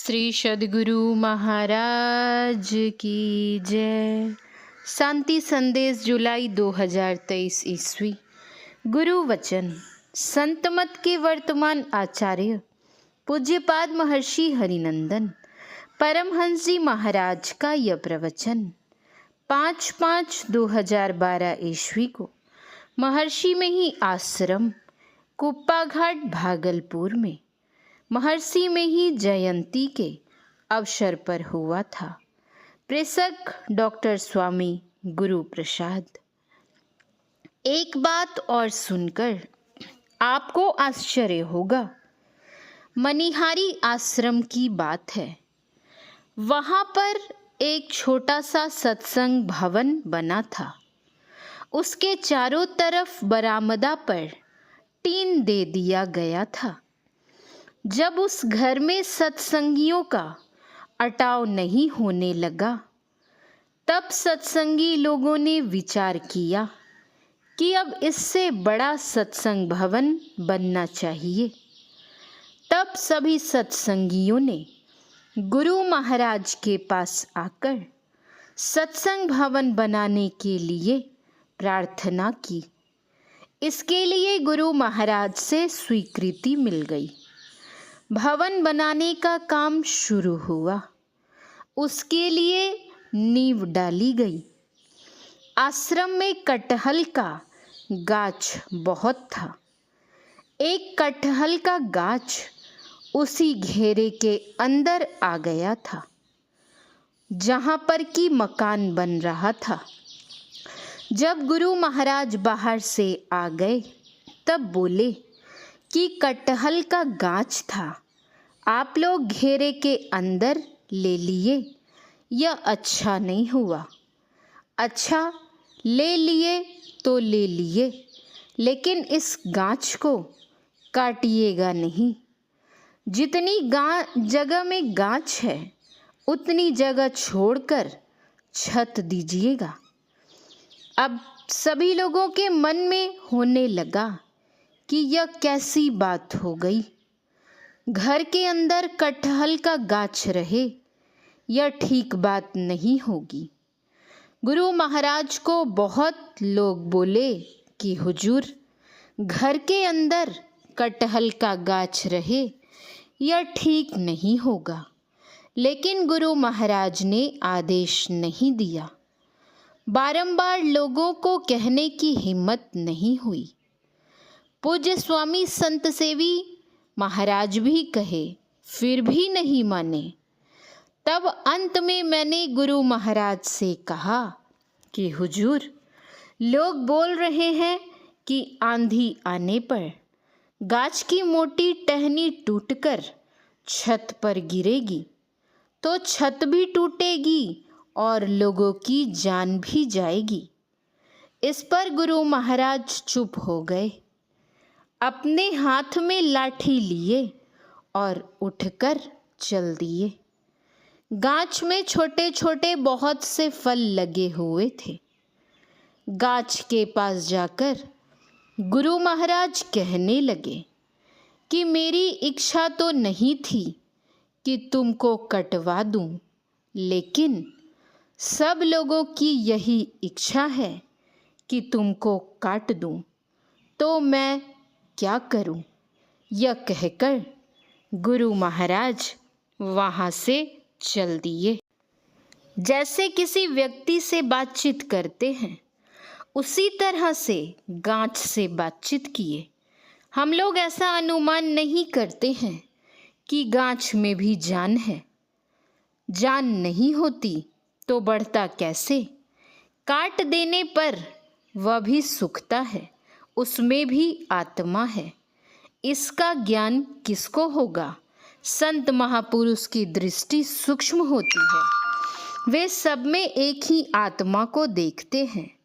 श्री सद्गुरु महाराज की जय। शांति संदेश जुलाई 2023 ईस्वी। गुरु वचन। संत मत के वर्तमान आचार्य पूज्यपाद महर्षि हरिनंदन परमहंस जी महाराज का यह प्रवचन 5/5/2012 ईस्वी को महर्षि में ही आश्रम कुप्पा घाट भागलपुर में महर्षि में ही जयंती के अवसर पर हुआ था। प्रेषक डॉक्टर स्वामी गुरु प्रसाद। एक बात और सुनकर आपको आश्चर्य होगा। मनिहारी आश्रम की बात है। वहाँ पर एक छोटा सा सत्संग भवन बना था। उसके चारों तरफ बरामदा पर टीन दे दिया गया था। जब उस घर में सत्संगियों का अटाव नहीं होने लगा, तब सत्संगी लोगों ने विचार किया कि अब इससे बड़ा सत्संग भवन बनना चाहिए। तब सभी सत्संगियों ने गुरु महाराज के पास आकर सत्संग भवन बनाने के लिए प्रार्थना की। इसके लिए गुरु महाराज से स्वीकृति मिल गई। भवन बनाने का काम शुरू हुआ। उसके लिए नींव डाली गई। आश्रम में कटहल का गाछ बहुत था। एक कटहल का गाछ उसी घेरे के अंदर आ गया था जहाँ पर कि मकान बन रहा था। जब गुरु महाराज बाहर से आ गए तब बोले कि कटहल का गाछ था, आप लोग घेरे के अंदर ले लिए, यह अच्छा नहीं हुआ। अच्छा ले लिए तो ले लिए, लेकिन इस गाछ को काटिएगा नहीं। जितनी जगह में गाछ है उतनी जगह छोड़कर छत दीजिएगा। अब सभी लोगों के मन में होने लगा कि यह कैसी बात हो गई। घर के अंदर कटहल का गाछ रहे, यह ठीक बात नहीं होगी। गुरु महाराज को बहुत लोग बोले कि हुजूर, घर के अंदर कटहल का गाछ रहे, यह ठीक नहीं होगा। लेकिन गुरु महाराज ने आदेश नहीं दिया। बारंबार लोगों को कहने की हिम्मत नहीं हुई। पूज्य स्वामी संत सेवी महाराज भी कहे, फिर भी नहीं माने। तब अंत में मैंने गुरु महाराज से कहा कि हुजूर, लोग बोल रहे हैं कि आंधी आने पर गाछ की मोटी टहनी टूटकर छत पर गिरेगी तो छत भी टूटेगी और लोगों की जान भी जाएगी। इस पर गुरु महाराज चुप हो गए। अपने हाथ में लाठी लिए और उठकर चल दिए। गाछ में छोटे छोटे बहुत से फल लगे हुए थे। गाछ के पास जाकर गुरु महाराज कहने लगे कि मेरी इच्छा तो नहीं थी कि तुमको कटवा दूं, लेकिन सब लोगों की यही इच्छा है कि तुमको काट दूं, तो मैं क्या करूं? यह कहकर गुरु महाराज वहाँ से चल दिए। जैसे किसी व्यक्ति से बातचीत करते हैं, उसी तरह से गाछ से बातचीत किए। हम लोग ऐसा अनुमान नहीं करते हैं कि गाछ में भी जान है। जान नहीं होती तो बढ़ता कैसे? काट देने पर वह भी सूखता है, उसमें भी आत्मा है। इसका ज्ञान किसको होगा? संत महापुरुष की दृष्टि सूक्ष्म होती है। वे सब में एक ही आत्मा को देखते हैं।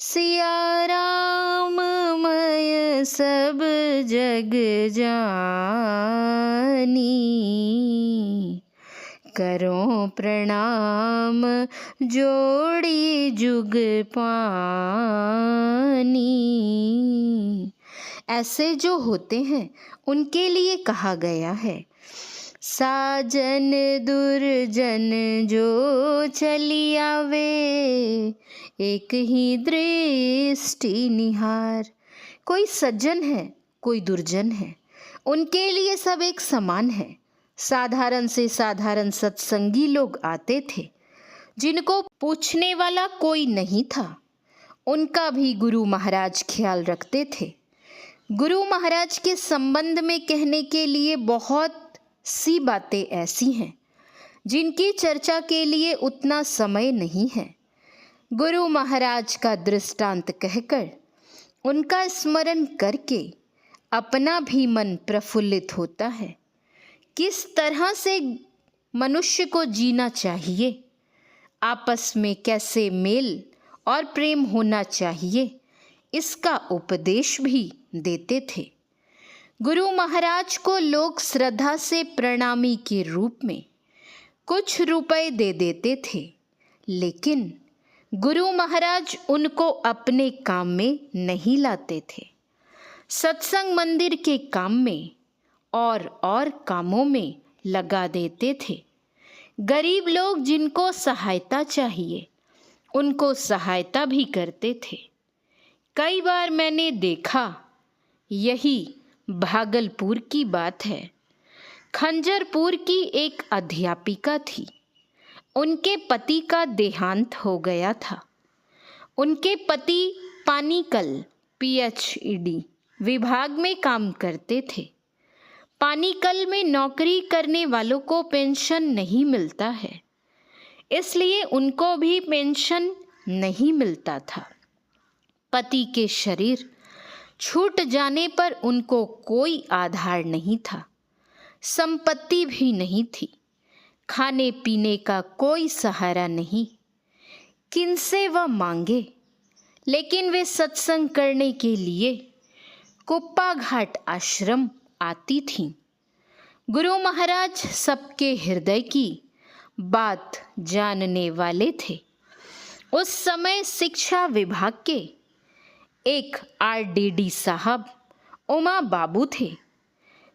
सिया राम मय सब जग जानी, करो प्रणाम जोड़ी जुग पानी। ऐसे जो होते हैं उनके लिए कहा गया है, साजन दुर्जन जो चली आवे, एक ही दृष्टि निहार। कोई सज्जन है, कोई दुर्जन है, उनके लिए सब एक समान है। साधारण से साधारण सत्संगी लोग आते थे, जिनको पूछने वाला कोई नहीं था। उनका भी गुरु महाराज ख्याल रखते थे। गुरु महाराज के संबंध में कहने के लिए बहुत सी बातें ऐसी हैं जिनकी चर्चा के लिए उतना समय नहीं है। गुरु महाराज का दृष्टांत कहकर, उनका स्मरण करके अपना भी मन प्रफुल्लित होता है। किस तरह से मनुष्य को जीना चाहिए, आपस में कैसे मेल और प्रेम होना चाहिए, इसका उपदेश भी देते थे। गुरु महाराज को लोग श्रद्धा से प्रणामी के रूप में कुछ रुपए दे देते थे, लेकिन गुरु महाराज उनको अपने काम में नहीं लाते थे। सत्संग मंदिर के काम में और कामों में लगा देते थे। गरीब लोग जिनको सहायता चाहिए, उनको सहायता भी करते थे। कई बार मैंने देखा, यही भागलपुर की बात है। खंजरपुर की एक अध्यापिका थी। उनके पति का देहांत हो गया था। उनके पति पानीकल PhD विभाग में काम करते थे। पानीकल में नौकरी करने वालों को पेंशन नहीं मिलता है, इसलिए उनको भी पेंशन नहीं मिलता था। पति के शरीर छूट जाने पर उनको कोई आधार नहीं था, संपत्ति भी नहीं थी, खाने पीने का कोई सहारा नहीं। किनसे वह मांगे? लेकिन वे सत्संग करने के लिए कुप्पा घाट आश्रम आती थीं। गुरु महाराज सबके हृदय की बात जानने वाले थे। उस समय शिक्षा विभाग के एक RDD साहब उमा बाबू थे।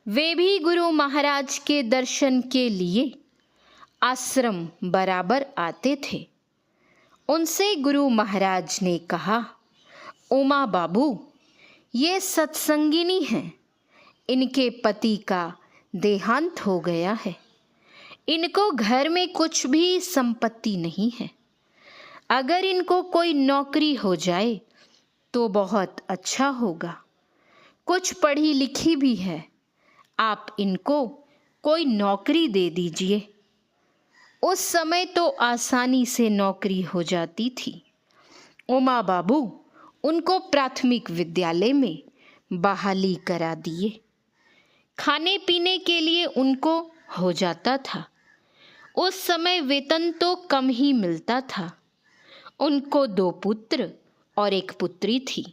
वे भी गुरु महाराज के दर्शन के लिए आश्रम बराबर आते थे। उनसे गुरु महाराज ने कहा, उमा बाबू, ये सत्संगिनी हैं, इनके पति का देहांत हो गया है। इनको घर में कुछ भी संपत्ति नहीं है। अगर इनको कोई नौकरी हो जाए तो बहुत अच्छा होगा। कुछ पढ़ी लिखी भी है, आप इनको कोई नौकरी दे दीजिए। उस समय तो आसानी से नौकरी हो जाती थी। उमा बाबू उनको प्राथमिक विद्यालय में बहाली करा दिए। खाने पीने के लिए उनको हो जाता था। उस समय वेतन तो कम ही मिलता था। उनको 2 पुत्र और 1 पुत्री थी।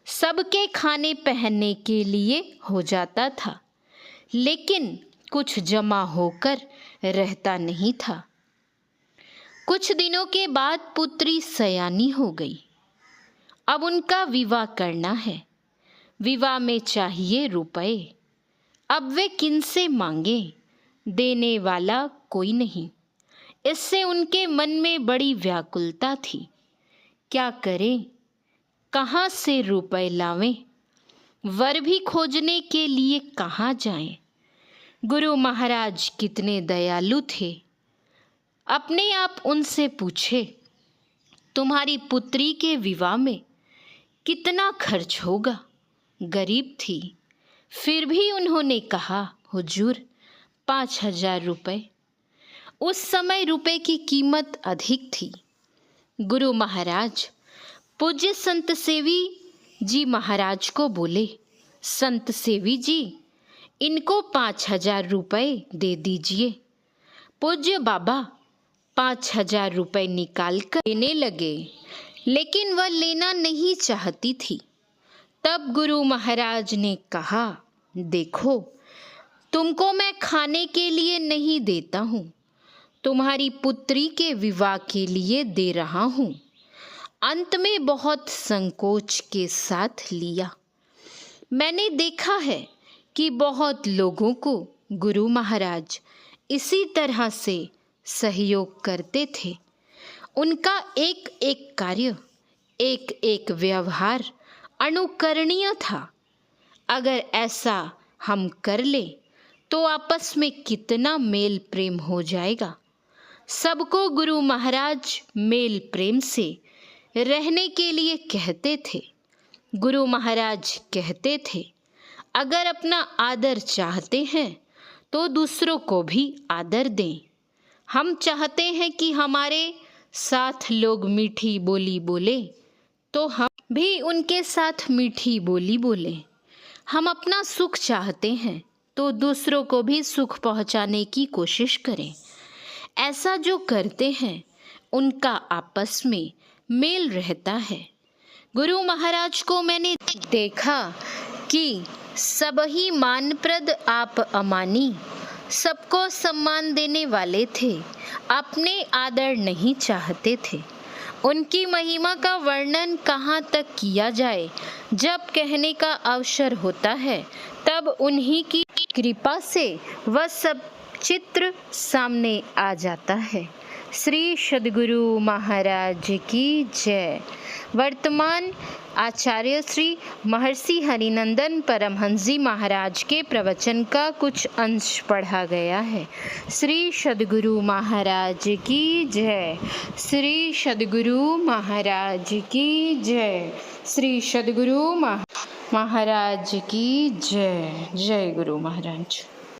सबके खाने पहनने के लिए हो जाता था, लेकिन कुछ जमा होकर रहता नहीं था। कुछ दिनों के बाद पुत्री सयानी हो गई। अब उनका विवाह करना है। विवाह में चाहिए रुपए। अब वे किनसे मांगे? देने वाला कोई नहीं। इससे उनके मन में बड़ी व्याकुलता थी। क्या करें? कहाँ से रुपए लावें? वर भी खोजने के लिए कहाँ जाएं? गुरु महाराज कितने दयालु थे। अपने आप उनसे पूछे, तुम्हारी पुत्री के विवाह में कितना खर्च होगा? गरीब थी, फिर भी उन्होंने कहा, हुजूर 5,000 रुपये। उस समय रुपए की कीमत अधिक थी। गुरु महाराज पूज्य संत सेवी जी महाराज को बोले, संत सेवी जी, इनको 5,000 रुपये दे दीजिए। पूज्य बाबा 5,000 रुपये निकाल कर देने लगे, लेकिन वह लेना नहीं चाहती थी। तब गुरु महाराज ने कहा, देखो, तुमको मैं खाने के लिए नहीं देता हूँ, तुम्हारी पुत्री के विवाह के लिए दे रहा हूँ। अंत में बहुत संकोच के साथ लिया। मैंने देखा है कि बहुत लोगों को गुरु महाराज इसी तरह से सहयोग करते थे। उनका एक एक कार्य, एक एक व्यवहार अनुकरणीय था। अगर ऐसा हम कर ले तो आपस में कितना मेल प्रेम हो जाएगा। सबको गुरु महाराज मेल प्रेम से रहने के लिए कहते थे। गुरु महाराज कहते थे, अगर अपना आदर चाहते हैं तो दूसरों को भी आदर दें। हम चाहते हैं कि हमारे साथ लोग मीठी बोली बोले तो हम भी उनके साथ मीठी बोली बोलें। हम अपना सुख चाहते हैं तो दूसरों को भी सुख पहुंचाने की कोशिश करें। ऐसा जो करते हैं उनका आपस में मेल रहता है। गुरु महाराज को मैंने देखा कि सब ही मानप्रद आप अमानी, सबको सम्मान देने वाले थे, अपने आदर नहीं चाहते थे। उनकी महिमा का वर्णन कहाँ तक किया जाए, जब कहने का अवसर होता है तब उन्हीं की कृपा से वह सब चित्र सामने आ जाता है। श्री सद्गुरु महाराज की जय। वर्तमान आचार्य श्री महर्षि हरिनंदन परमहंस जी महाराज के प्रवचन का कुछ अंश पढ़ा गया है। श्री सद्गुरु महाराज की जय। श्री सद्गुरु महाराज की जय। श्री सद्गुरु महाराज की जय। जय गुरु महाराज।